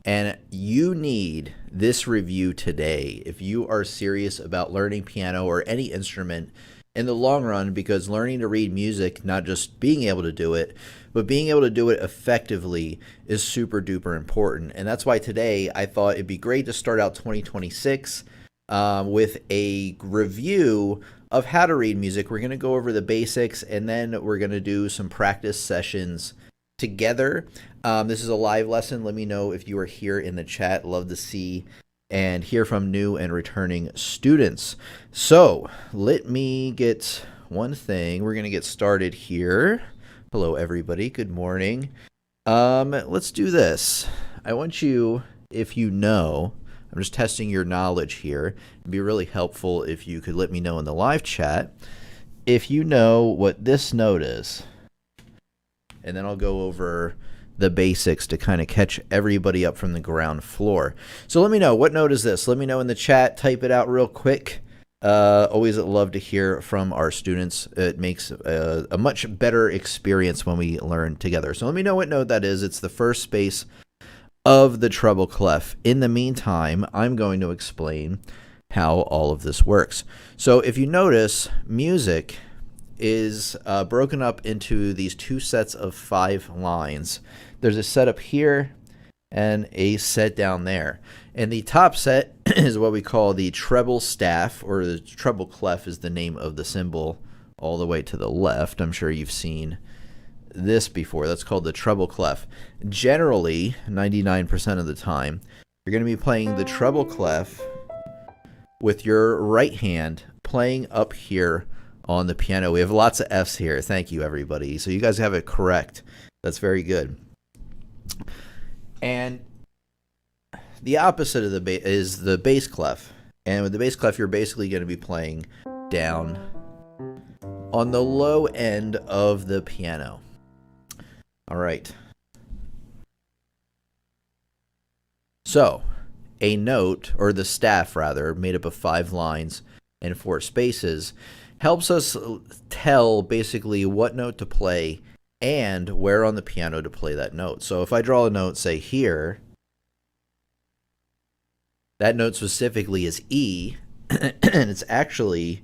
And you need this review today if you are serious about learning piano or any instrument in the long run, because learning to read music, not just being able to do it, but being able to do it effectively is super duper important. And that's why today I thought it'd be great to start out 2026 with a review of how to read music. We're going to go over the basics, and then we're going to do some practice sessions together. This is a live lesson. Let me know if you are here in the chat. Love to see and hear from new and returning students. So let me get one thing. We're going to get started here. Hello, everybody. Good morning. Let's do this. I want you, if you know, I'm just testing your knowledge here. It'd be really helpful if you could let me know in the live chat if you know what this note is. And then I'll go over the basics to kind of catch everybody up from the ground floor. So let me know, what note is this? Let me know in the chat. Type it out real quick. Always love to hear from our students. It makes a much better experience when we learn together. So let me know what note that is. It's the first space of the treble clef. In the meantime, I'm going to explain how all of this works. So if you notice, music is broken up into these two sets of 5 lines. There's a set up here and a set down there. And the top set is what we call the treble staff, or the treble clef is the name of the symbol all the way to the left. I'm sure you've seen this before. That's called the treble clef. Generally, 99% of the time, you're going to be playing the treble clef with your right hand playing up here on the piano. We have lots of F's here. Thank you, everybody. So you guys have it correct. That's very good. And the opposite of the bass is the bass clef. And with the bass clef, you're basically going to be playing down on the low end of the piano. All right. So a note, or the staff rather, made up of 5 lines and 4 spaces, helps us tell basically what note to play and where on the piano to play that note. So if I draw a note, say here, that note specifically is E, and it's actually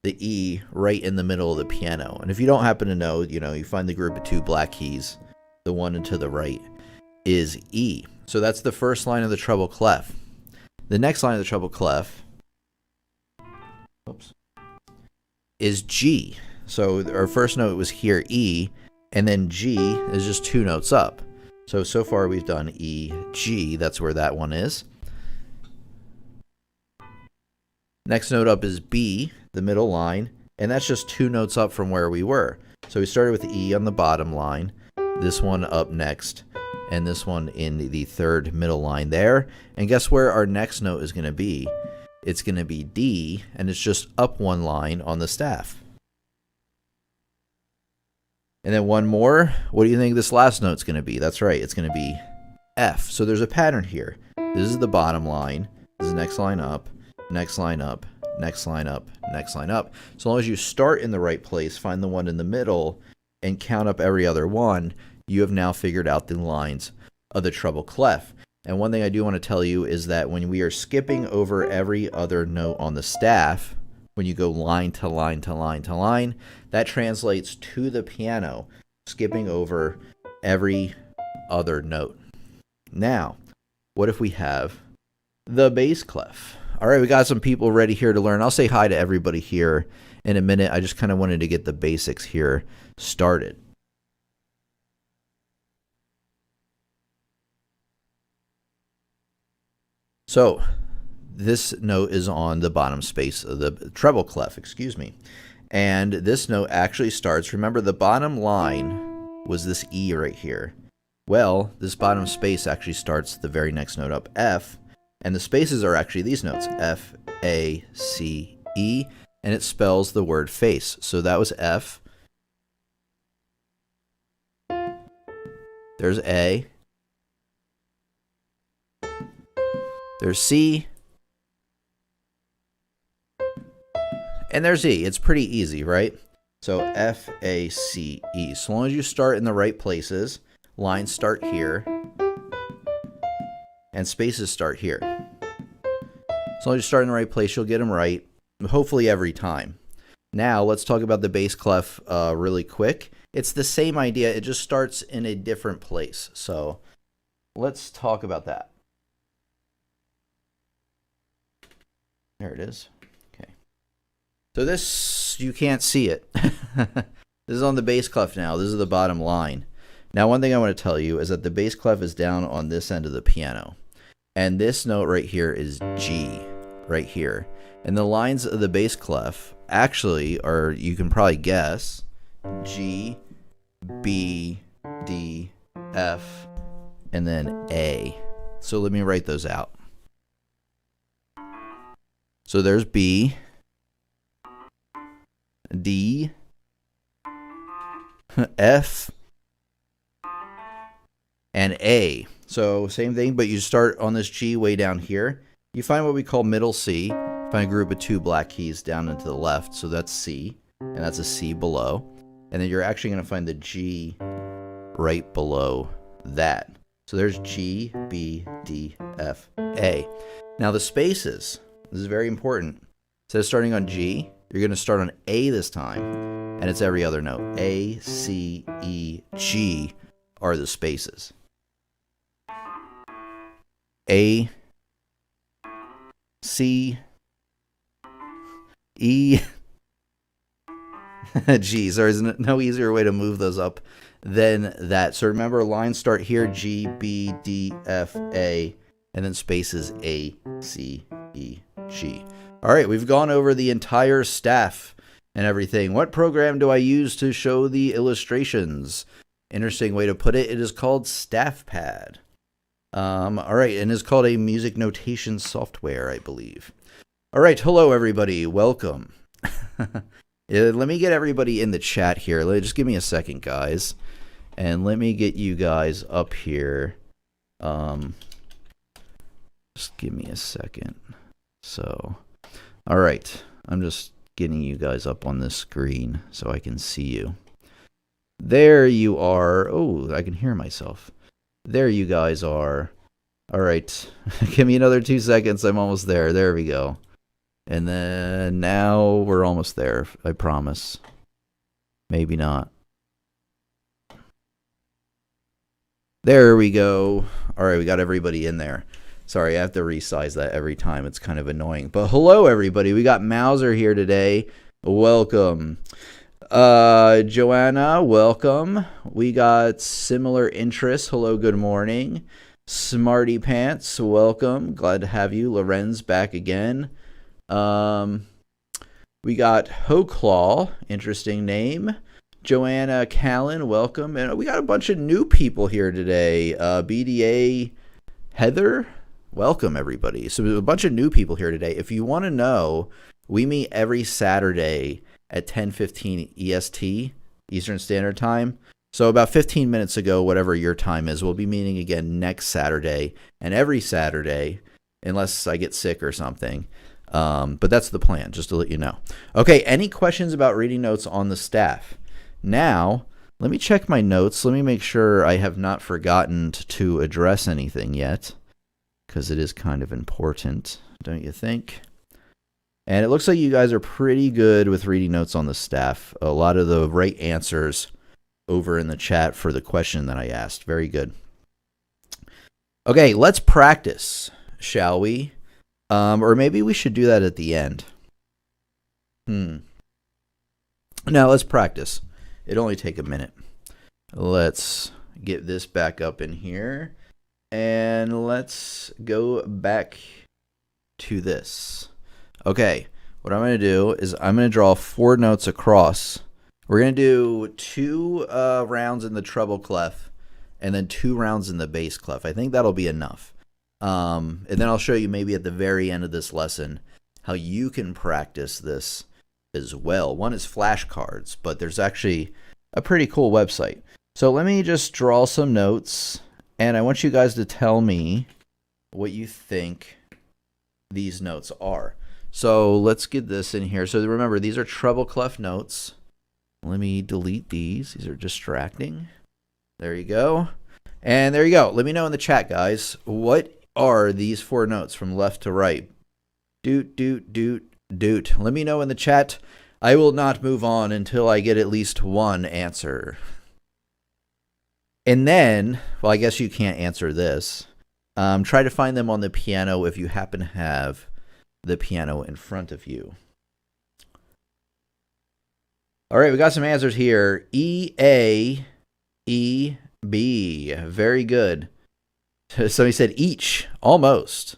the E right in the middle of the piano. And if you don't happen to know, you find the group of 2 black keys. The one to the right is E. So that's the first line of the treble clef. The next line of the treble clef, is G. So our first note was here, E, and then G is just 2 notes up. So far we've done E, G. That's where that one is. Next note up is B, the middle line, and that's just 2 notes up from where we were. So we started with E on the bottom line, this one up next, and this one in the 3rd middle line there. And guess where our next note is going to be? It's going to be D, and it's just up 1 line on the staff. And then one more. What do you think this last note's going to be? That's right, it's going to be F. So there's a pattern here. This is the bottom line. This is the next line up, next line up, next line up, next line up. So long as you start in the right place, find the one in the middle, and count up every other one, you have now figured out the lines of the treble clef. And one thing I do want to tell you is that when we are skipping over every other note on the staff, when you go line to line to line to line, that translates to the piano, skipping over every other note. Now, what if we have the bass clef? All right, we got some people ready here to learn. I'll say hi to everybody here in a minute. I just kind of wanted to get the basics here started. So this note is on the bottom space of the treble clef, and this note actually starts, remember the bottom line was this E right here. Well, this bottom space actually starts the very next note up, F, and the spaces are actually these notes, F, A, C, E, and it spells the word face. So that was F. There's A. There's C. And there's E. It's pretty easy, right? So F, A, C, E. So long as you start in the right places, lines start here. and spaces start here. As long as you start in the right place, you'll get them right, hopefully every time. Now, let's talk about the bass clef really quick. It's the same idea, it just starts in a different place. So let's talk about that. There it is. Okay. So this, you can't see it. This is on the bass clef now. This is the bottom line. Now, one thing I want to tell you is that the bass clef is down on this end of the piano. And this note right here is G, right here. And the lines of the bass clef actually are, you can probably guess, G, B, D, F, and then A. So let me write those out. So there's B, D, F, and A. So same thing, but you start on this G way down here. You find what we call middle C. Find a group of 2 black keys down and to the left. So that's C, and that's a C below. And then you're actually going to find the G right below that. So there's G, B, D, F, A. Now the spaces, this is very important. Instead of starting on G, you're going to start on A this time, and it's every other note. A, C, E, G are the spaces. A, C, E, G. So there's no easier way to move those up than that. So remember, lines start here, G, B, D, F, A, and then spaces A, C, E, G. All right, we've gone over the entire staff and everything. What program do I use to show the illustrations? Interesting way to put it. It is called StaffPad. All right, and it's called a music notation software, I believe. All right, hello everybody, welcome. Let me get everybody in the chat here. Just give me a second, guys, and let me get you guys up here. Just give me a second. So, all right, I'm just getting you guys up on this screen so I can see you. There you are. Oh, I can hear myself. There you guys are. All right. Give me another 2 seconds. I'm almost there. There we go. And then now we're almost there. I promise. Maybe not. There we go. All right. We got everybody in there. Sorry, I have to resize that every time. It's kind of annoying. But hello, everybody. We got Mauser here today. Welcome. Joanna, welcome. We got similar interests. Hello, good morning. Smarty Pants, welcome. Glad to have you. Lorenz back again. We got Hoclaw, interesting name. Joanna Callan, welcome. And we got a bunch of new people here today. BDA Heather, welcome everybody. So a bunch of new people here today. If you want to know, we meet every Saturday at 10:15 EST, Eastern Standard Time. So about 15 minutes ago, whatever your time is, we'll be meeting again next Saturday and every Saturday, unless I get sick or something. But that's the plan, just to let you know. Okay, any questions about reading notes on the staff? Now, let me check my notes. Let me make sure I have not forgotten to address anything yet, because it is kind of important, don't you think? And it looks like you guys are pretty good with reading notes on the staff. A lot of the right answers over in the chat for the question that I asked. Very good. Okay, let's practice, shall we? Or maybe we should do that at the end. Now let's practice. It'll only take a minute. Let's get this back up in here. And let's go back to this. Okay, what I'm going to do is I'm going to draw 4 notes across. We're going to do 2 rounds in the treble clef and then 2 rounds in the bass clef. I think that'll be enough. And then I'll show you maybe at the very end of this lesson how you can practice this as well. One is flashcards, but there's actually a pretty cool website. So let me just draw some notes, and I want you guys to tell me what you think these notes are. So let's get this in here. So remember, these are treble clef notes. Let me delete these. These are distracting. There you go. And there you go. Let me know in the chat, guys, what are these four notes from left to right? Doot, doot, doot, doot. Let me know in the chat. I will not move on until I get at least one answer. And then, well, I guess you can't answer this. Try to find them on the piano if you happen to have the piano in front of you. All right, we got some answers here. E, A, E, B. Very good. Somebody said each, almost.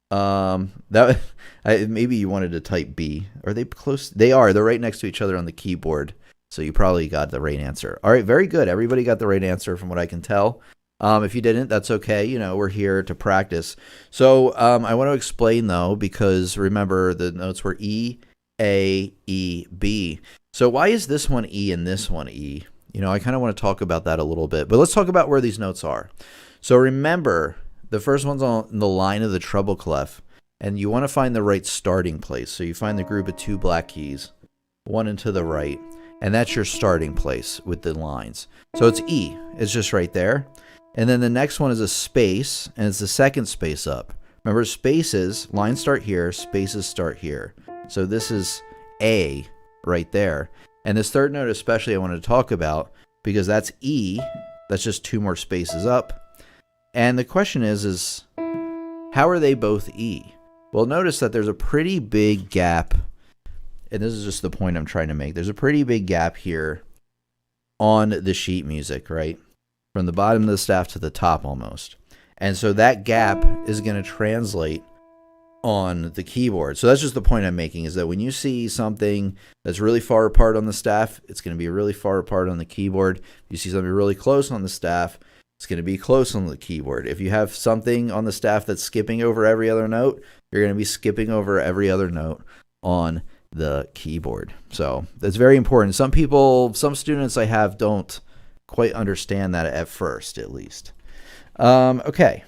Maybe you wanted to type B. Are they close? They are. They're right next to each other on the keyboard. So you probably got the right answer. All right, very good. Everybody got the right answer from what I can tell. If you didn't, that's okay. You know, we're here to practice. So I want to explain, though, because remember the notes were E, A, E, B. So why is this one E and this one E? You know, I kind of want to talk about that a little bit. But let's talk about where these notes are. So remember, the first one's on the line of the treble clef. And you want to find the right starting place. So you find the group of two black keys, one and to the right. And that's your starting place with the lines. So it's E. It's just right there. And then the next one is a space, and it's the second space up. Remember, spaces, lines start here, spaces start here. So this is A right there. And this third note especially I wanted to talk about because that's E. That's just two more spaces up. And the question is how are they both E? Well, notice that there's a pretty big gap, and this is just the point I'm trying to make. There's a pretty big gap here on the sheet music, right? From the bottom of the staff to the top almost. And so that gap is going to translate on the keyboard. So that's just the point I'm making, is that when you see something that's really far apart on the staff, it's going to be really far apart on the keyboard. If you see something really close on the staff, it's going to be close on the keyboard. If you have something on the staff that's skipping over every other note, you're going to be skipping over every other note on the keyboard. So that's very important. Some students I have don't quite understand that at first, at least. Okay.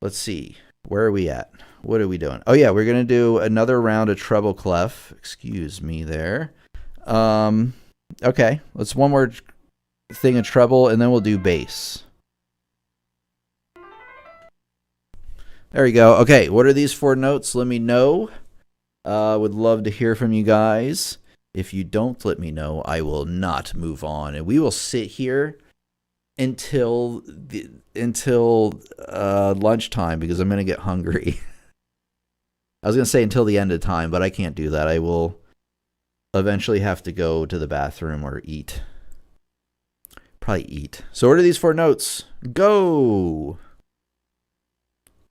Let's see. Where are we at? What are we doing? Oh, yeah, we're going to do another round of treble clef. Excuse me there. Okay, let's one more thing of treble, and then we'll do bass. There we go. Okay, what are these four notes? Let me know. Would love to hear from you guys. If you don't let me know, I will not move on, and we will sit here until lunchtime because I'm going to get hungry. I was going to say until the end of time, but I can't do that. I will eventually have to go to the bathroom or eat. Probably eat. So what are these four notes? Go!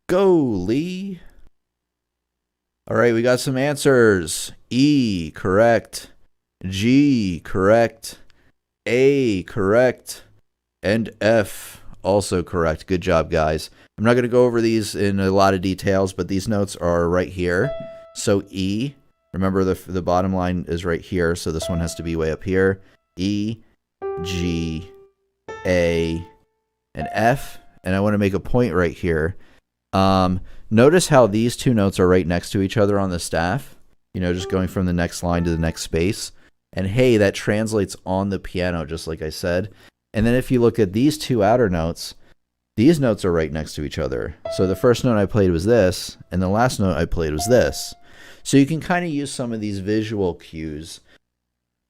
Go, Lee! All right, we got some answers. E, correct. G, correct. A, correct. And F, also correct. Good job, guys. I'm not going to go over these in a lot of details, but these notes are right here. So E, remember the bottom line is right here, so this one has to be way up here. E, G, A, and F. And I want to make a point right here. Notice how these two notes are right next to each other on the staff. You know, just going from the next line to the next space. And hey, that translates on the piano, just like I said. And then if you look at these two outer notes, these notes are right next to each other. So the first note I played was this, and the last note I played was this. So you can kind of use some of these visual cues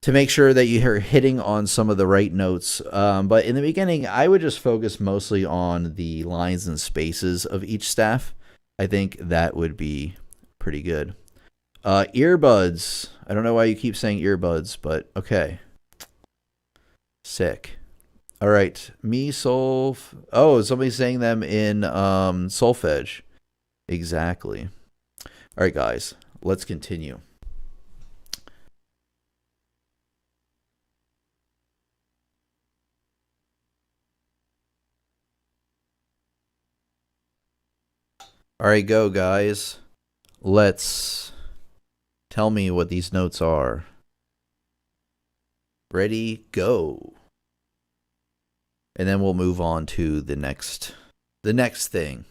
to make sure that you're hitting on some of the right notes. But in the beginning, I would just focus mostly on the lines and spaces of each staff. I think that would be pretty good. Earbuds. I don't know why you keep saying earbuds, but okay. Sick. All right. Mi, sol. Oh, somebody's saying them in solfege. Exactly. All right, guys. Let's continue. All right, go, guys. Let's tell me what these notes are. Ready, go. And then we'll move on to the next thing.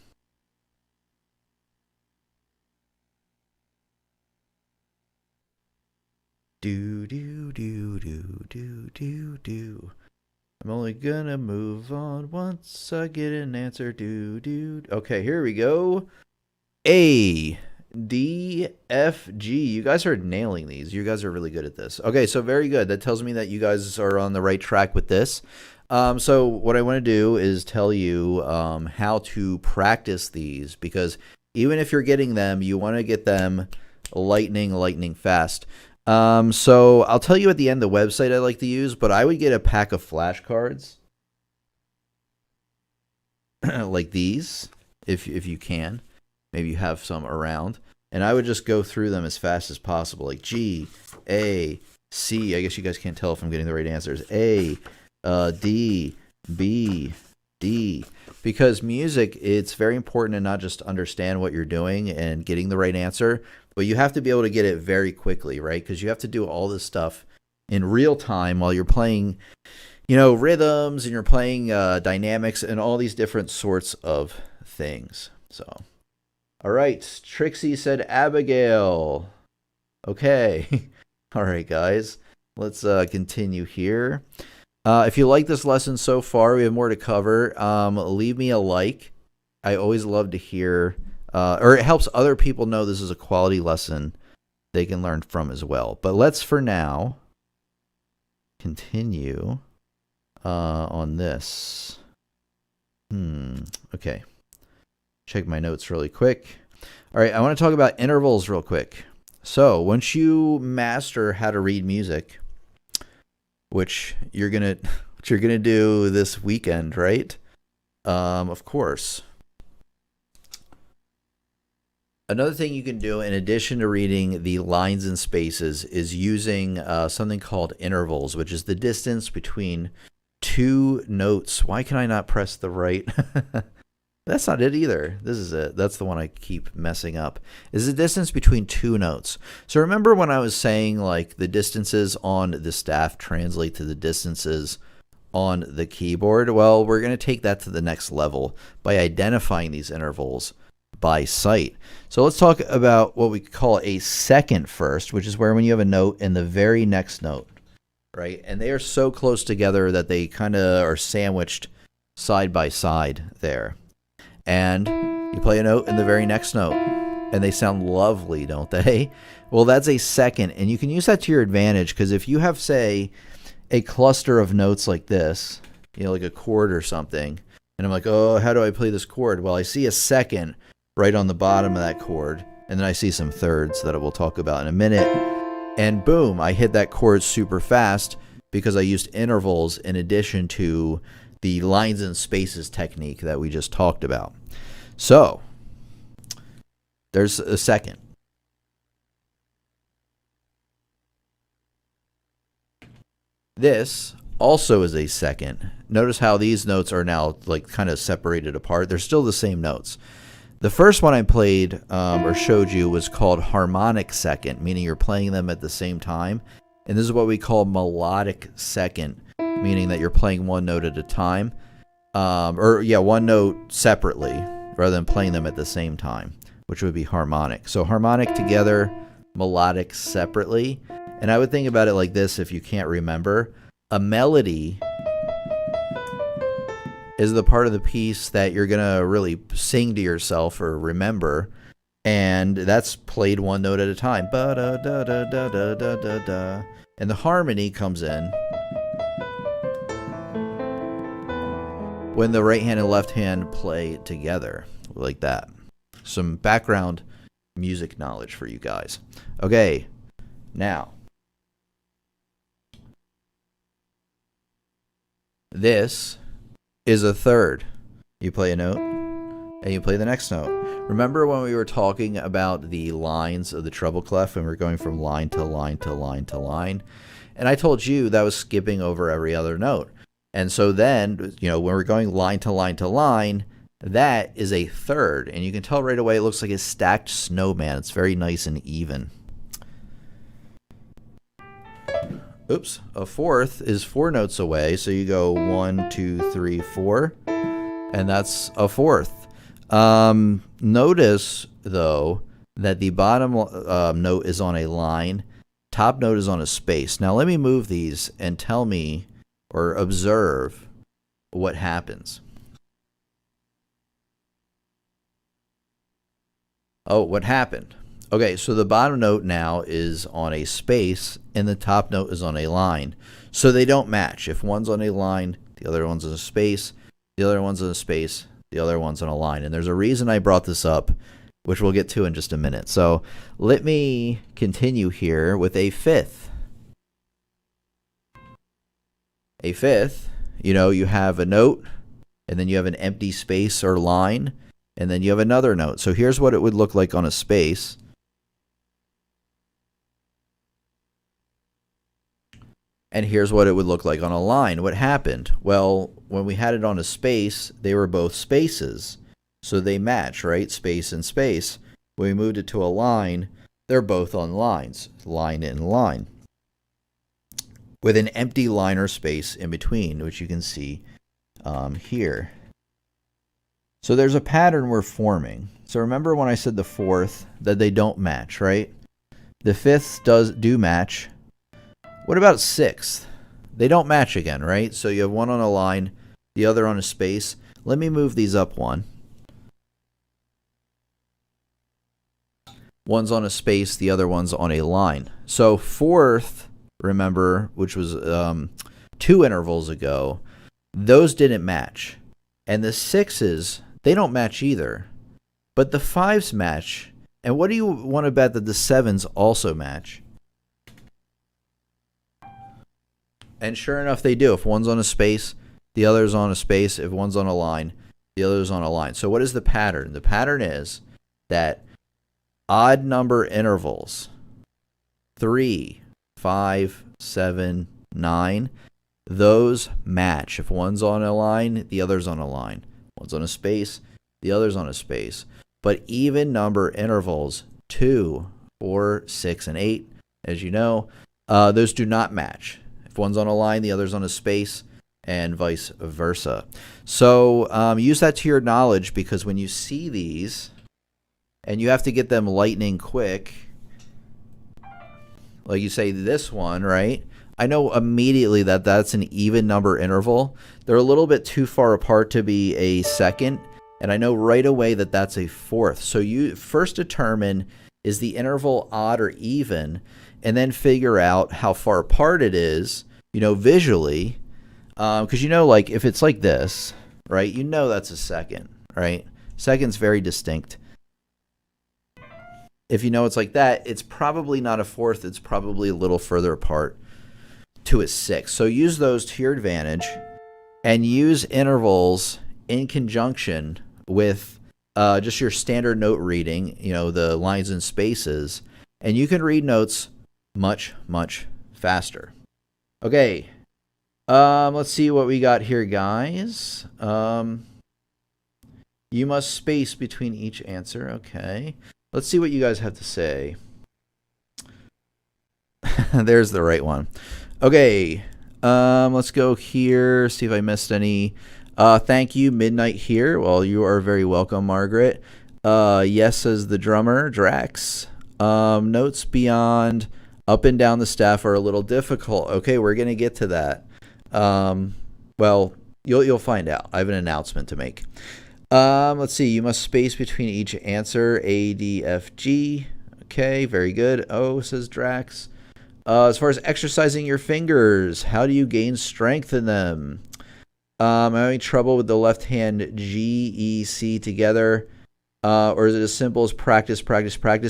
Do do do do do do do. I'm only gonna move on once I get an answer. Okay, here we go. A, D, F, G. You guys are nailing these. You guys are really good at this. Okay, so very good. That tells me that you guys are on the right track with this. So what I want to do is tell you how to practice these, because even if you're getting them, you want to get them lightning fast. So I'll tell you at the end the website I like to use, but I would get a pack of flashcards like these, if you can. Maybe you have some around. And I would just go through them as fast as possible, like G, A, C. I guess you guys can't tell if I'm getting the right answers. A, D, B, D. Because music, it's very important to not just understand what you're doing and getting the right answer, but you have to be able to get it very quickly, right? Because you have to do all this stuff in real time while you're playing, rhythms, and you're playing dynamics and all these different sorts of things. So, all right. Trixie said Abigail. Okay. All right, guys. Let's continue here. If you like this lesson so far, we have more to cover. Leave me a like. I always love to hear, or it helps other people know this is a quality lesson they can learn from as well. But let's, for now, continue on this. Okay. Check my notes really quick. All right, I want to talk about intervals real quick. So once you master how to read music, which you're gonna do this weekend, right? Of course. Another thing you can do in addition to reading the lines and spaces is using something called intervals, which is the distance between two notes. Why can I not press the right? That's not it either. This is it. That's the one I keep messing up. Is the distance between two notes. So remember when I was saying like the distances on the staff translate to the distances on the keyboard? Well, we're going to take that to the next level by identifying these intervals by sight. So let's talk about what we call a second first, which is where when you have a note and the very next note, right? And they are so close together that they kind of are sandwiched side by side there. And you play a note and the very next note, and they sound lovely, don't they? Well, that's a second, and you can use that to your advantage, because if you have, say, a cluster of notes like this, like a chord or something, and I'm like, oh, how do I play this chord? Well, I see a second right on the bottom of that chord, and then I see some thirds that we'll talk about in a minute, and boom, I hit that chord super fast because I used intervals in addition to the lines and spaces technique that we just talked about. So, there's a second. This also is a second. Notice how these notes are now like kind of separated apart. They're still the same notes. The first one I played or showed you was called harmonic second, meaning you're playing them at the same time. And this is what we call melodic second, meaning that you're playing one note at a time, one note separately rather than playing them at the same time, which would be harmonic. So harmonic together, melodic separately. And I would think about it like this if you can't remember. A melody is the part of the piece that you're going to really sing to yourself or remember, and that's played one note at a time. Ba-da-da-da-da-da-da-da. And the harmony comes in when the right hand and left hand play together, like that. Some background music knowledge for you guys. Okay, now, this is a third. You play a note, and you play the next note. Remember when we were talking about the lines of the treble clef, and we're going from line to line to line to line? And I told you that was skipping over every other note. And so then, when we're going line to line to line, that is a third. And you can tell right away it looks like a stacked snowman. It's very nice and even. Oops. A fourth is 4 notes away. So you go 1, 2, 3, 4. And that's a fourth. Notice, though, that the bottom note is on a line. Top note is on a space. Now let me move these and tell me, or observe what happens. Oh, what happened? Okay, so the bottom note now is on a space and the top note is on a line. So they don't match. If one's on a line, the other one's on a space, the other one's on a space, the other one's on a line. And there's a reason I brought this up, which we'll get to in just a minute. So let me continue here with a fifth. A fifth, you have a note, and then you have an empty space or line, and then you have another note. So here's what it would look like on a space. And here's what it would look like on a line. What happened? Well, when we had it on a space, they were both spaces. So they match, right? Space and space. When we moved it to a line, they're both on lines. Line and line. With an empty line or space in between, which you can see here. So there's a pattern we're forming. So remember when I said the fourth, that they don't match, right? The fifths do match. What about sixth? They don't match again, right? So you have one on a line, the other on a space. Let me move these up one. One's on a space, the other one's on a line. So fourth, remember, which was 2 intervals ago, those didn't match. And the sixes, they don't match either. But the fives match. And what do you want to bet that the sevens also match? And sure enough, they do. If one's on a space, the other's on a space. If one's on a line, the other's on a line. So what is the pattern? The pattern is that odd number intervals, 3, 5, 7, 9, those match. If one's on a line, the other's on a line. One's on a space, the other's on a space. But even number intervals, 2, 4, 6, and 8, as you know, those do not match. If one's on a line, the other's on a space, and vice versa. So use that to your knowledge, because when you see these, and you have to get them lightning quick, like you say this one, right? I know immediately that that's an even number interval. They're a little bit too far apart to be a second, and I know right away that that's a fourth. So you first determine, is the interval odd or even, and then figure out how far apart it is, visually, because like if it's like this, right, that's a second, right? Second's very distinct. If it's like that, it's probably not a fourth. It's probably a little further apart to a sixth. So use those to your advantage, and use intervals in conjunction with just your standard note reading, the lines and spaces, and you can read notes much, much faster. Okay, let's see what we got here, guys. You must space between each answer. Okay. Let's see what you guys have to say. There's the right one. Okay, let's go here, see if I missed any. Thank you, Midnight here. Well, you are very welcome, Margaret. Yes, says the drummer, Drax. Notes beyond up and down the staff are a little difficult. Okay, we're going to get to that. Well, you'll find out. I have an announcement to make. Let's see. You must space between each answer. A, D, F, G. Okay, very good. Oh, says Drax. As far as exercising your fingers, how do you gain strength in them? I'm having trouble with the left hand G, E, C together. Or is it as simple as practice?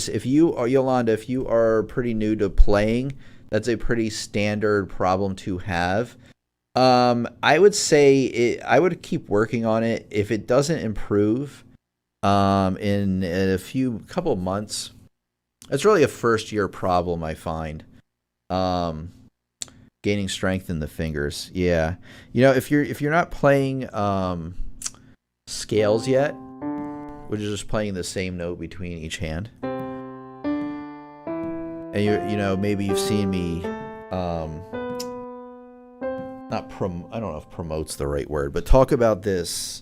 If you, Yolanda, if you are pretty new to playing, that's a pretty standard problem to have. I would say I would keep working on it. If it doesn't improve in a couple of months, it's really a first year problem, I find. Gaining strength in the fingers. Yeah. If you're not playing scales yet, which is just playing the same note between each hand, and maybe you've seen me I don't know if promote's the right word, but talk about this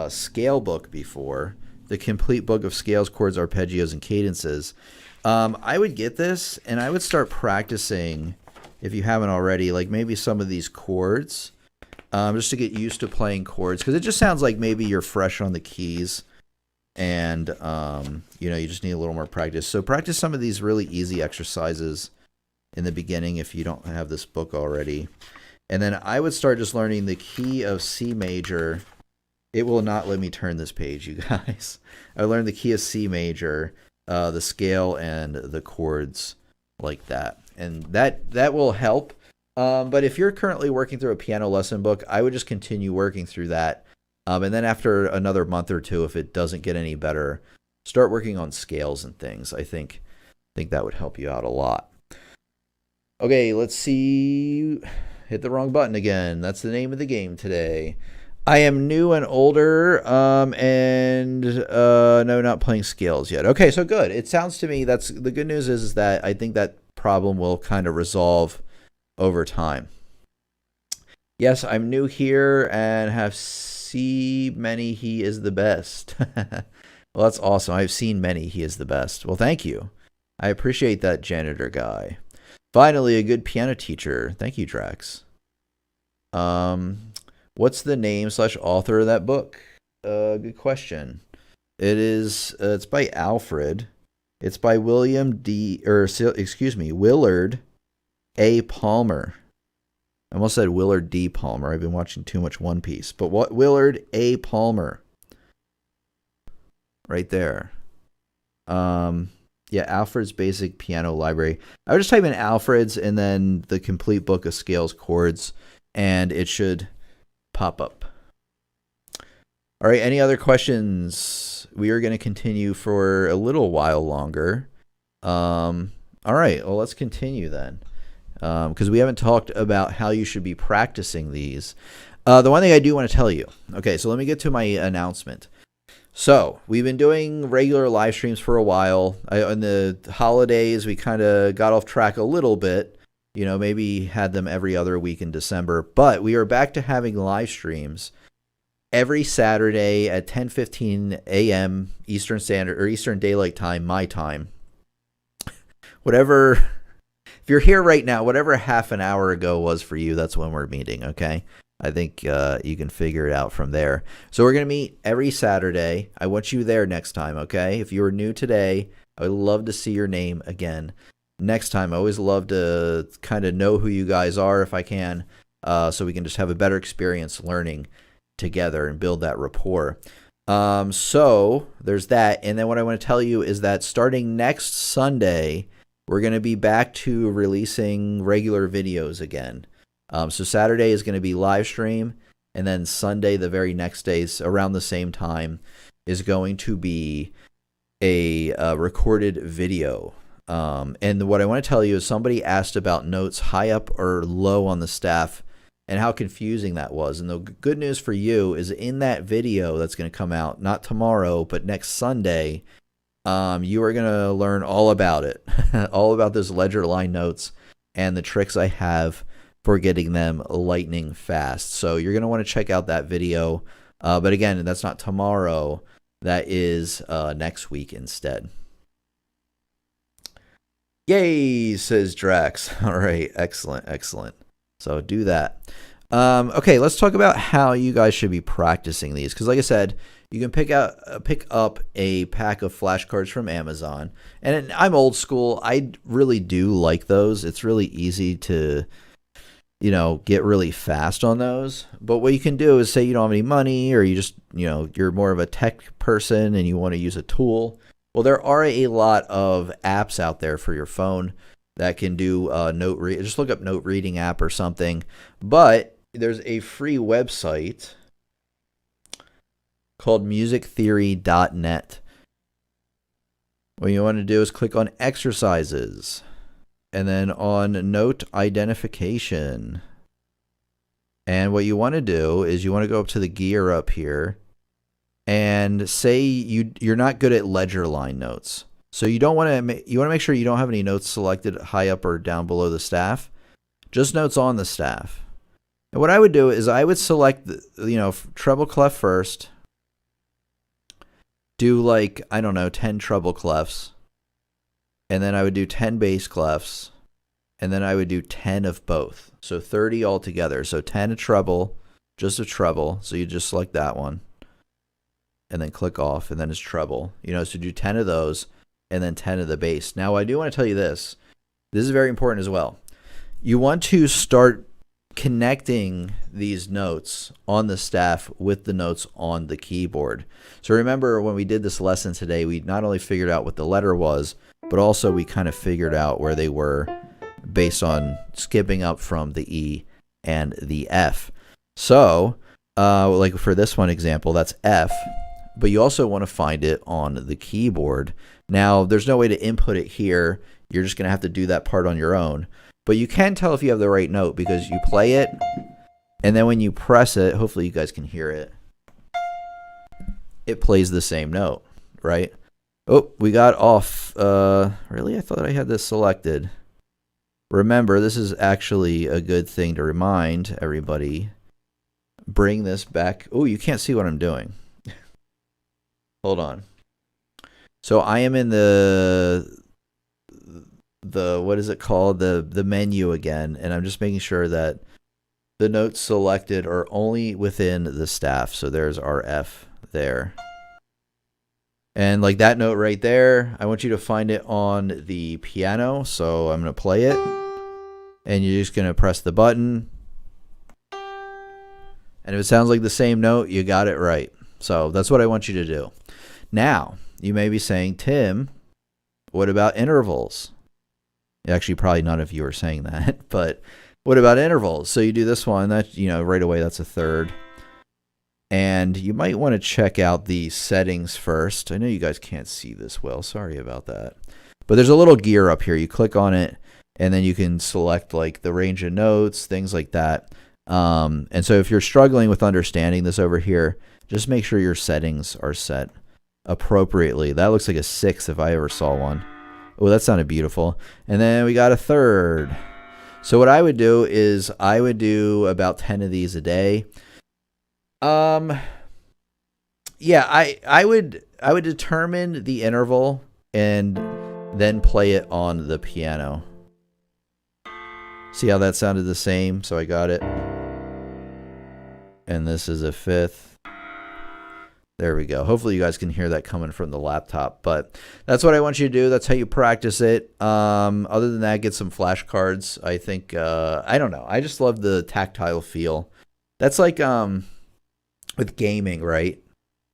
scale book before, the complete book of scales, chords, arpeggios, and cadences. I would get this and I would start practicing if you haven't already, like maybe some of these chords, just to get used to playing chords, because it just sounds like maybe you're fresh on the keys, and you know, you just need a little more practice. So practice some of these really easy exercises in the beginning if you don't have this book already. And then I would start just learning the key of C major. It will not let me turn this page, you guys. I learned the key of C major, the scale, and the chords like that. And that will help. But if you're currently working through a piano lesson book, I would just continue working through that. And then after another month or two, if it doesn't get any better, start working on scales and things. I think that would help you out a lot. Okay, let's see. Hit the wrong button again. That's the name of the game today. I am new and older, and no, not playing scales yet. Okay, so good. It sounds to me, that's the good news is that I think that problem will kind of resolve over time. Yes, I'm new here and have seen many. He is the best. Well, that's awesome. I've seen many. He is the best. Well, thank you. I appreciate that, janitor guy. Finally, a good piano teacher. Thank you, Drax. What's the name / author of that book? Good question. It's by Alfred. It's by Willard A. Palmer. I almost said Willard D. Palmer. I've been watching too much One Piece. But what Willard A. Palmer. Right there. Yeah, Alfred's Basic Piano Library. I would just type in Alfred's and then the complete book of scales, chords, and it should pop up. All right, any other questions? We are going to continue for a little while longer. All right, well, let's continue then, because we haven't talked about how you should be practicing these. The one thing I do want to tell you. Okay, so let me get to my announcement. So we've been doing regular live streams for a while. In the holidays, we kind of got off track a little bit. You know, maybe had them every other week in December. But we are back to having live streams every Saturday at 10:15 a.m. Eastern Standard or Eastern Daylight Time, my time. Whatever, if you're here right now, whatever half an hour ago was for you, that's when we're meeting, okay? I think you can figure it out from there. So we're going to meet every Saturday. I want you there next time, okay? If you are new today, I would love to see your name again next time. I always love to kind of know who you guys are if I can, so we can just have a better experience learning together and build that rapport. So there's that. And then what I want to tell you is that starting next Sunday, we're going to be back to releasing regular videos again. So Saturday is going to be live stream, and then Sunday, the very next day, around the same time, is going to be a recorded video. And what I want to tell you is somebody asked about notes high up or low on the staff and how confusing that was. And the good news for you is in that video that's going to come out, not tomorrow, but next Sunday, you are going to learn all about it, all about those ledger line notes and the tricks I have for getting them lightning fast. So you're going to want to check out that video. But again, that's not tomorrow. That is next week instead. Yay, says Drax. All right, excellent. So do that. Okay, let's talk about how you guys should be practicing these. Because like I said, you can pick up a pack of flashcards from Amazon. And I'm old school. I really do like those. It's really easy to get really fast on those. But what you can do is say you don't have any money, or you just, you're more of a tech person and you want to use a tool. Well, there are a lot of apps out there for your phone that can do note read. Just look up note reading app or something. But there's a free website called musictheory.net. What you want to do is click on exercises. And then on note identification. And what you want to do is you want to go up to the gear up here and say you're not good at ledger line notes. So you want to make sure you don't have any notes selected high up or down below the staff. Just notes on the staff. And what I would do is I would select treble clef first. Do 10 treble clefs. And then I would do 10 bass clefs. and then I would do 10 of both. So 30 altogether. So 10 a treble, just a treble. So you just select that one and then click off, and then it's treble. So do 10 of those and then 10 of the bass. Now, I do want to tell you this. This is very important as well. You want to start connecting these notes on the staff with the notes on the keyboard. So remember, when we did this lesson today, we not only figured out what the letter was, but also we kind of figured out where they were based on skipping up from the E and the F. So, like for this one example, that's F, but you also want to find it on the keyboard. Now, there's no way to input it here. You're just going to have to do that part on your own. But you can tell if you have the right note because you play it, and then when you press it, hopefully you guys can hear it, it plays the same note, right? Oh, we got off. Really? I thought I had this selected. Remember, this is actually a good thing to remind everybody. Bring this back. Oh, you can't see what I'm doing. Hold on. So I am in the what is it called? The menu again, and I'm just making sure that the notes selected are only within the staff. So there's our F there. And like that note right there, I want you to find it on the piano. So I'm going to play it, and you're just going to press the button. And if it sounds like the same note, you got it right. So that's what I want you to do. Now, you may be saying, Tim, what about intervals? Actually, probably none of you are saying that, but what about intervals? So you do this one, that right away, that's a third. And you might want to check out the settings first. I know you guys can't see this well. Sorry about that. But there's a little gear up here. You click on it, and then you can select like the range of notes, things like that. And so if you're struggling with understanding this over here, just make sure your settings are set appropriately. That looks like a 6 if I ever saw one. Oh, that sounded beautiful. And then we got a third. So what I would do is I would do about 10 of these a day. Yeah, I would determine the interval and then play it on the piano. See how that sounded the same? So I got it. And this is a 5th. There we go. Hopefully you guys can hear that coming from the laptop, but that's what I want you to do. That's how you practice it. Other than that, get some flashcards. I think, I don't know. I just love the tactile feel. That's like, with gaming, right?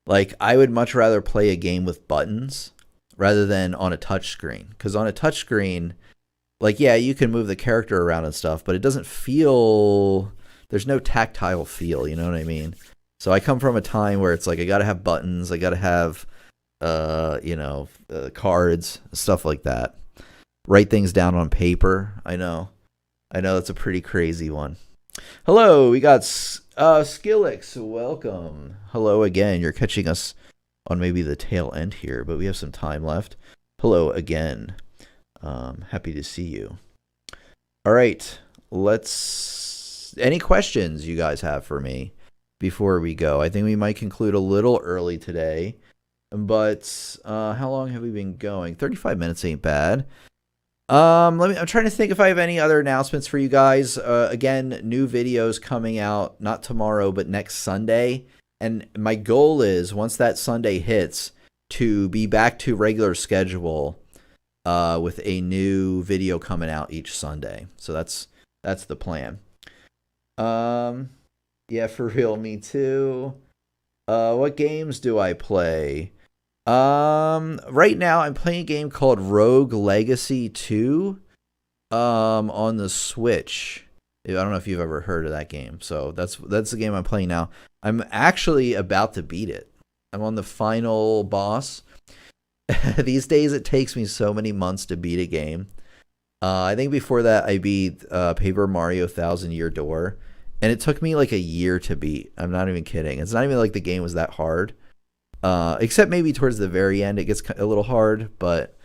Like I would much rather play a game with buttons rather than on a touch screen. Because on a touch screen, like, yeah, you can move the character around and stuff, but it doesn't feel, there's no tactile feel, you know what I mean? So I come from a time where it's like I got to have buttons, I got to have, cards, stuff like that. Write things down on paper. I know that's a pretty crazy one. Hello, we got Skillix. Welcome. Hello again. You're catching us on maybe the tail end here, but we have some time left. Hello again. Happy to see you. All right, any questions you guys have for me before we go? I think we might conclude a little early today, but how long have we been going? 35 minutes ain't bad. I'm trying to think if I have any other announcements for you guys. Again, new videos coming out, not tomorrow, but next Sunday. And my goal is, once that Sunday hits, to be back to regular schedule with a new video coming out each Sunday. So that's the plan. Yeah, for real, me too. What games do I play? Right now I'm playing a game called Rogue Legacy 2 on the Switch. I don't know if you've ever heard of that game. So that's the game I'm playing now. I'm actually about to beat it. I'm on the final boss. These days it takes me so many months to beat a game. I think before that I beat Paper Mario Thousand Year Door, and it took me like a year to beat. I'm not even kidding. It's not even like the game was that hard. Except maybe towards the very end it gets a little hard, but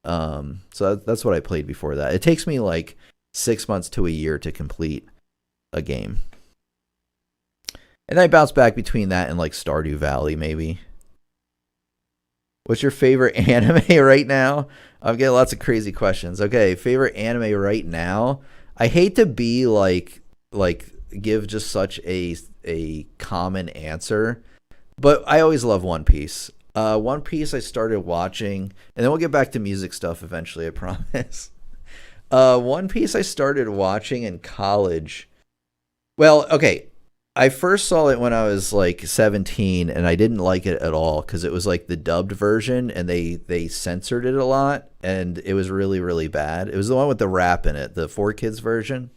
so that's what I played before that. It takes me like 6 months to a year to complete a game. And I bounce back between that and like Stardew Valley maybe. What's your favorite anime right now? I'm getting lots of crazy questions. Okay, favorite anime right now. I hate to be like give just such a common answer, but I always love One Piece. One Piece I started watching, and then we'll get back to music stuff eventually, I promise. One Piece I started watching in college. Well, okay. I first saw it when I was like 17, and I didn't like it at all because it was like the dubbed version, and they censored it a lot, and it was really really bad. It was the one with the rap in it, the 4Kids version,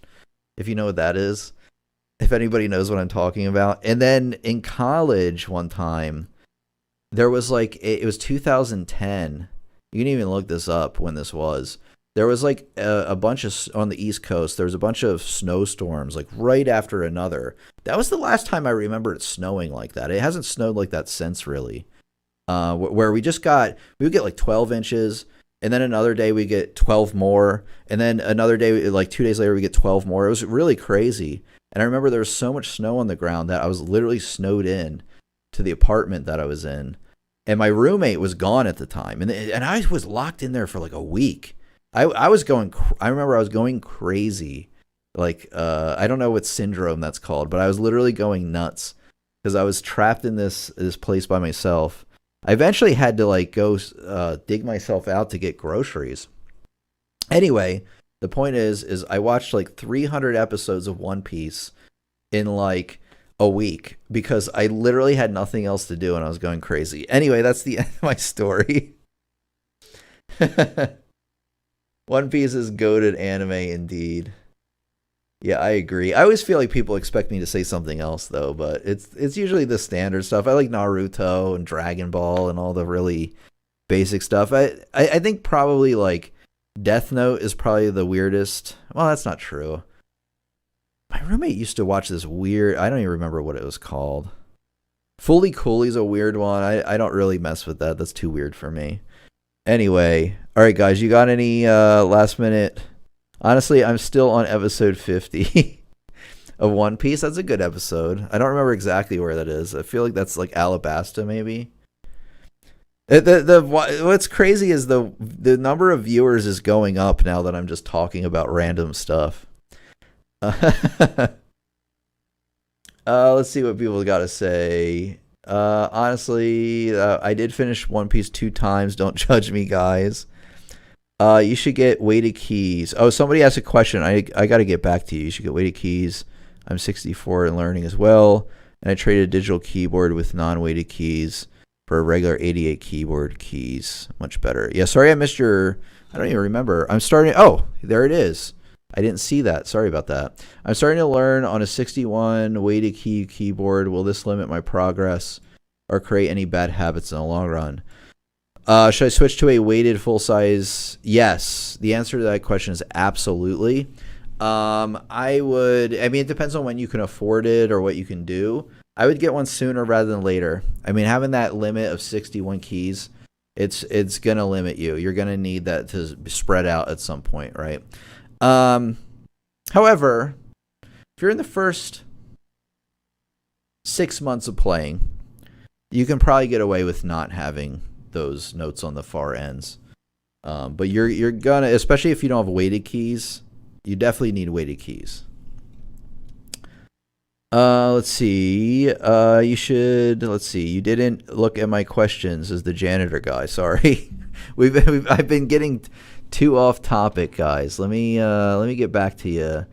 if you know what that is. If anybody knows what I'm talking about. And then in college one time, there was like it was 2010. You can even look this up when this was. There was like a bunch of on the East Coast. There was a bunch of snowstorms like right after another. That was the last time I remember it snowing like that. It hasn't snowed like that since really. Where we would get like 12 inches, and then another day we get 12 more, and then another day like 2 days later we get 12 more. It was really crazy. And I remember there was so much snow on the ground that I was literally snowed in to the apartment that I was in, and my roommate was gone at the time, and I was locked in there for like a week. I was going. I remember I was going crazy. Like I don't know what syndrome that's called, but I was literally going nuts because I was trapped in this place by myself. I eventually had to like go dig myself out to get groceries. Anyway, the point is I watched like 300 episodes of One Piece in like a week because I literally had nothing else to do and I was going crazy. Anyway, that's the end of my story. One Piece is goated anime indeed. Yeah, I agree. I always feel like people expect me to say something else though, but it's usually the standard stuff. I like Naruto and Dragon Ball and all the really basic stuff. I think probably like Death Note is probably the weirdest. Well, that's not true. My roommate used to watch this weird, I don't even remember what it was called. Fully Cooley's a weird one. I don't really mess with that. That's too weird for me. Anyway, all right, guys, you got any last minute? Honestly, I'm still on episode 50 of One Piece. That's a good episode. I don't remember exactly where that is. I feel like that's like Alabasta, maybe. What's crazy is the number of viewers is going up now that I'm just talking about random stuff. Let's see what people got to say. Honestly, I did finish One Piece 2 times. Don't judge me, guys. You should get weighted keys. Oh, somebody asked a question. I got to get back to you. You should get weighted keys. I'm 64 and learning as well. And I traded a digital keyboard with non-weighted keys for a regular 88 keyboard keys. Much better. Yeah, sorry I missed your... I don't even remember. I'm starting... Oh, there it is. I didn't see that. Sorry about that. I'm starting to learn on a 61 weighted keyboard. Will this limit my progress or create any bad habits in the long run? Should I switch to a weighted full size? Yes. The answer to that question is absolutely. I would. I mean, it depends on when you can afford it or what you can do. I would get one sooner rather than later. I mean, having that limit of 61 keys, it's gonna limit you. You're gonna need that to spread out at some point, right? However, if you're in the first 6 months of playing, you can probably get away with not having those notes on the far ends. But you're gonna, especially if you don't have weighted keys, you definitely need weighted keys. Let's see. Let's see. You didn't look at my questions as the janitor guy. Sorry. I've been getting too off topic, guys. Let me get back to you.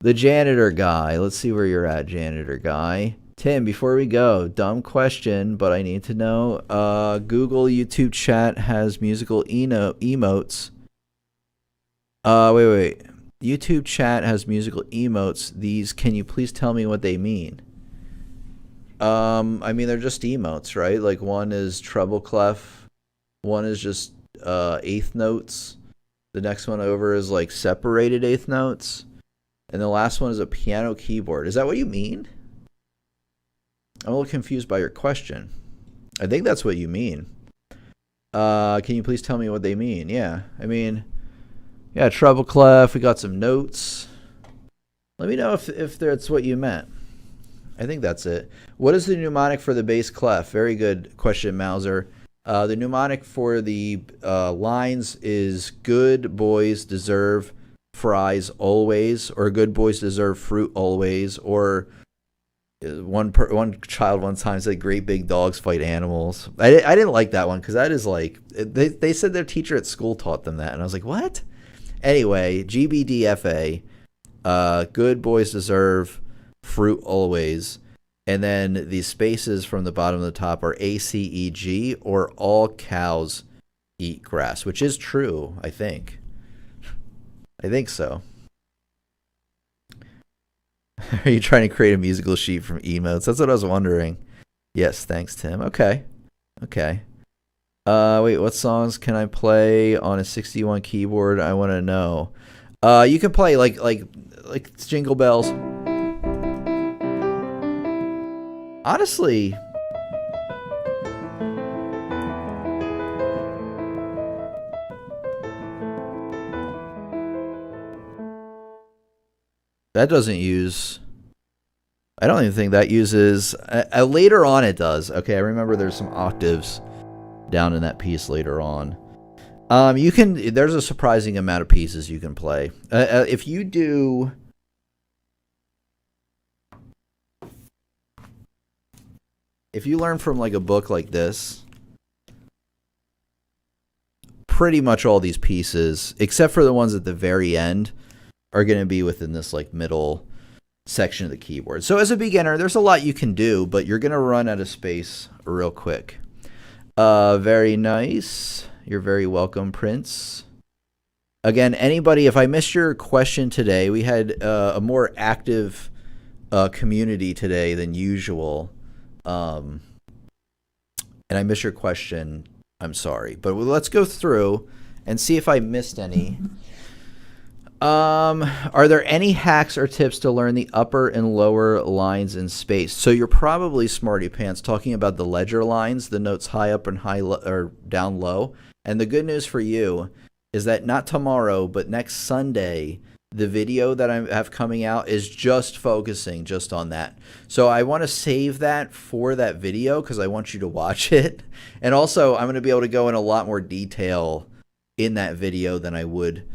The janitor guy. Let's see where you're at, janitor guy. Tim, before we go, dumb question, but I need to know. Google YouTube chat has musical emotes. Wait. YouTube chat has musical emotes. These, can you please tell me what they mean? I mean, they're just emotes, right? Like one is treble clef, one is just eighth notes. The next one over is like separated eighth notes, and the last one is a piano keyboard. Is that what you mean? I'm a little confused by your question. I think that's what you mean. Can you please tell me what they mean? Yeah, I mean, yeah, treble clef. We got some notes. Let me know if that's what you meant. I think that's it. What is the mnemonic for the bass clef? Very good question, Mauser. The mnemonic for the lines is good boys deserve fries always, or good boys deserve fruit always, or one child one time said great big dogs fight animals. I didn't like that one because that is like they said their teacher at school taught them that, and I was like, what? Anyway, GBDFA, good boys deserve fruit always. And then the spaces from the bottom to the top are ACEG, or all cows eat grass, which is true, I think. I think so. Are you trying to create a musical sheet from emotes? That's what I was wondering. Yes, thanks, Tim. Okay. Wait, what songs can I play on a 61 keyboard? I want to know. You can play like Jingle Bells. Honestly, that doesn't use. I don't even think that uses. Later on, it does. Okay, I remember there's some octaves down in that piece later on. You can. There's a surprising amount of pieces you can play. If you do. If you learn from like a book like this, pretty much all these pieces, except for the ones at the very end, are going to be within this like middle section of the keyboard. So as a beginner, there's a lot you can do, but you're going to run out of space real quick. Very nice. You're very welcome, Prince. Again, anybody, if I missed your question today, we had a more active community today than usual. And I missed your question. I'm sorry, but let's go through and see if I missed any. Are there any hacks or tips to learn the upper and lower lines in space? So you're probably, Smarty Pants, talking about the ledger lines, the notes high up and or down low. And the good news for you is that not tomorrow, but next Sunday, the video that I have coming out is just focusing just on that. So I want to save that for that video because I want you to watch it. And also, I'm going to be able to go in a lot more detail in that video than I would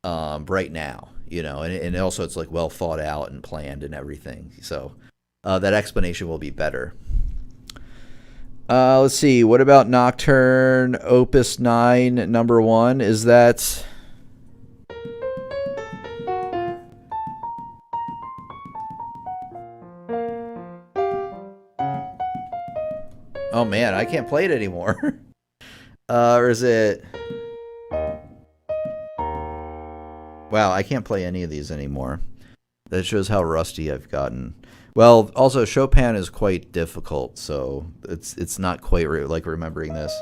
right now, you know, and also it's like well thought out and planned and everything. So that explanation will be better. Let's see. What about Nocturne Opus 9 number 1? Is that... Oh man, I can't play it anymore. Or is it... Wow, I can't play any of these anymore. That shows how rusty I've gotten. Well, also Chopin is quite difficult, so it's not quite like remembering this.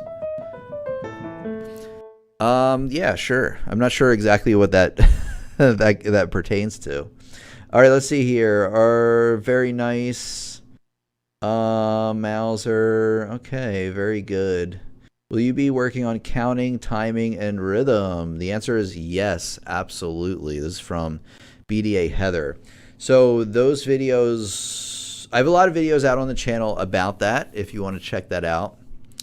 Yeah, sure. I'm not sure exactly what that that pertains to. All right, let's see here. Very nice. Mauser. Okay, very good. Will you be working on counting, timing, and rhythm? The answer is yes, absolutely. This is from BDA Heather. So those videos, I have a lot of videos out on the channel about that. If you want to check that out,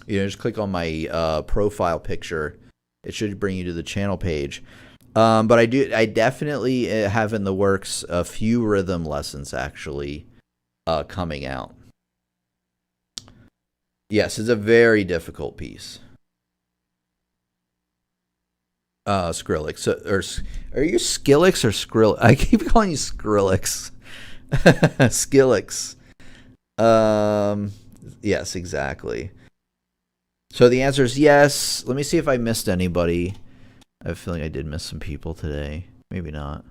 you know, just click on my profile picture. It should bring you to the channel page. But I definitely have in the works a few rhythm lessons actually coming out. Yes, it's a very difficult piece. Skrillex. Are you Skillix or Skrill? I keep calling you Skrillex. Skillix. Yes, exactly. So the answer is yes. Let me see if I missed anybody. I have a feeling I did miss some people today. Maybe not.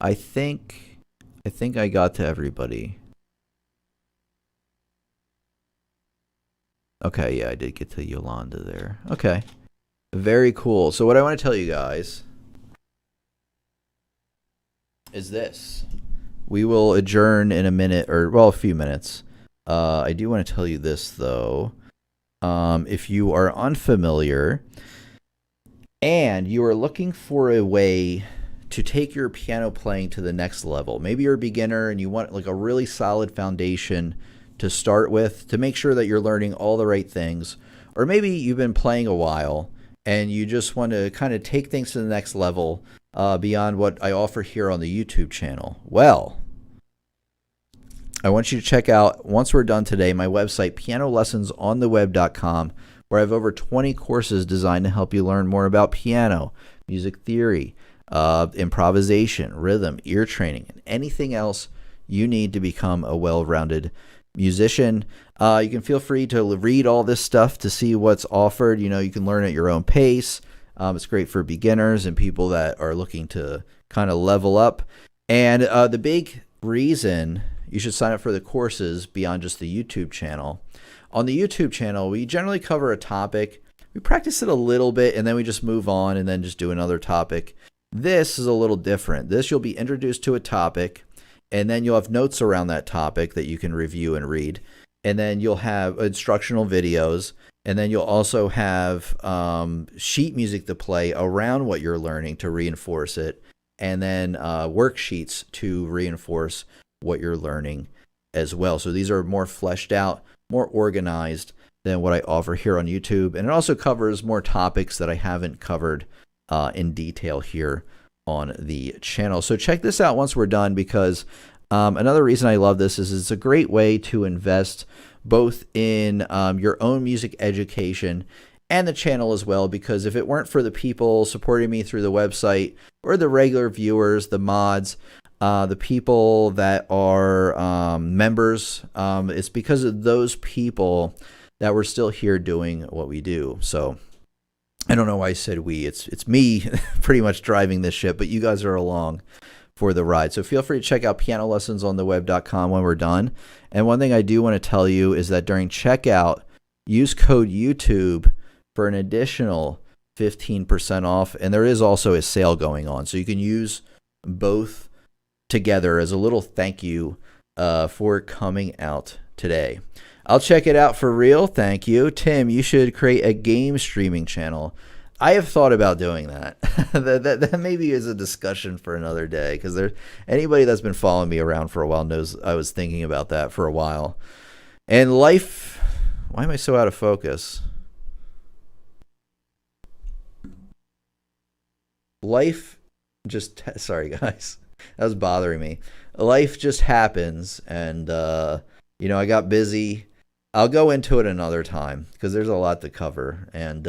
I think I got to everybody. Okay, yeah, I did get to Yolanda there. Okay. Very cool. So what I want to tell you guys is this. We will adjourn in a minute, or well, a few minutes. I do want to tell you this though. If you are unfamiliar and you are looking for a way to take your piano playing to the next level. Maybe you're a beginner and you want like a really solid foundation to start with to make sure that you're learning all the right things. Or maybe you've been playing a while and you just want to kind of take things to the next level beyond what I offer here on the YouTube channel. Well, I want you to check out, once we're done today, my website, pianolessonsontheweb.com, where I have over 20 courses designed to help you learn more about piano, music theory, improvisation, rhythm, ear training, and anything else you need to become a well-rounded musician. You can feel free to read all this stuff to see what's offered. You know, you can learn at your own pace. It's great for beginners and people that are looking to kind of level up. And the big reason you should sign up for the courses beyond just the YouTube channel. On the YouTube channel, we generally cover a topic. We practice it a little bit, and then we just move on and then just do another topic. This is a little different. This, you'll be introduced to a topic, and then you'll have notes around that topic that you can review and read. And then you'll have instructional videos, and then you'll also have sheet music to play around what you're learning to reinforce it, and then worksheets to reinforce what you're learning as well. So these are more fleshed out, more organized than what I offer here on YouTube. And it also covers more topics that I haven't covered in detail here on the channel. So check this out once we're done, because another reason I love this is it's a great way to invest both in your own music education and the channel as well, because if it weren't for the people supporting me through the website or the regular viewers, the mods, the people that are members, it's because of those people that we're still here doing what we do. So I don't know why I said we. It's me pretty much driving this ship, but you guys are along for the ride. So feel free to check out pianolessonsontheweb.com when we're done. And one thing I do want to tell you is that during checkout, use code YouTube for an additional 15% off. And there is also a sale going on, so you can use both together as a little thank you for coming out today. I'll check it out for real. Thank you. Tim, you should create a game streaming channel. I have thought about doing that. that maybe is a discussion for another day, because anybody that's been following me around for a while knows I was thinking about that for a while. And life, why am I so out of focus? Life just, sorry guys. That was bothering me. Life just happens, and you know, I got busy. I'll go into it another time because there's a lot to cover, and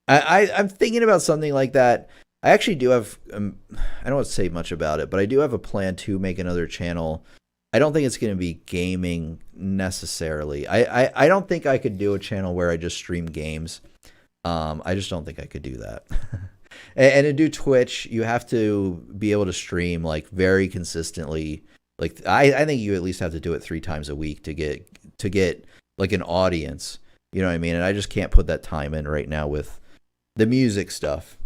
I'm thinking about something like that. I actually do have. I don't want to say much about it, but I do have a plan to make another channel. I don't think it's going to be gaming necessarily. I don't think I could do a channel where I just stream games. I just don't think I could do that. And to do Twitch, you have to be able to stream like very consistently. Like I think you at least have to do it 3 times a week to get like an audience. You know what I mean? And I just can't put that time in right now with the music stuff.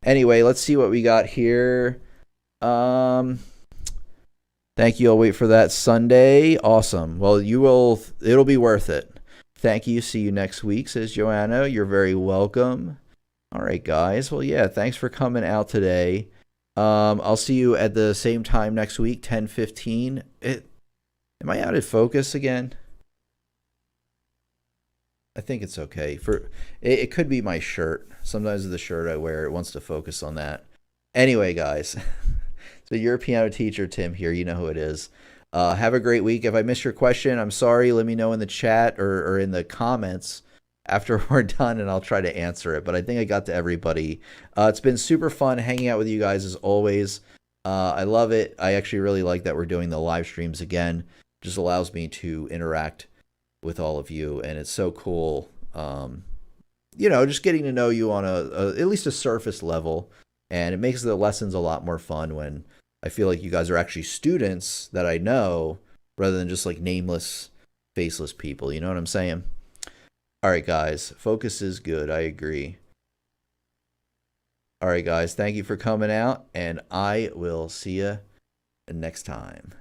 Anyway, let's see what we got here. Thank you. I'll wait for that Sunday. Awesome. Well, it'll be worth it. Thank you. See you next week, says Joanna. You're very welcome. All right, guys. Well, yeah, thanks for coming out today. I'll see you at the same time next week, 10:15. Am I out of focus again? I think it's okay. It could be my shirt. Sometimes the shirt I wear, it wants to focus on that. Anyway, guys. So you're a piano teacher, Tim here. You know who it is. Have a great week. If I missed your question, I'm sorry. Let me know in the chat or in the comments after we're done, and I'll try to answer it. But I think I got to everybody. It's been super fun hanging out with you guys as always. I love it. I actually really like that we're doing the live streams again. It just allows me to interact with all of you, and it's so cool. You know, just getting to know you on at least a surface level, and it makes the lessons a lot more fun when I feel like you guys are actually students that I know, rather than just like nameless, faceless people. You know what I'm saying? All right, guys. Focus is good. I agree. All right, guys. Thank you for coming out, and I will see you next time.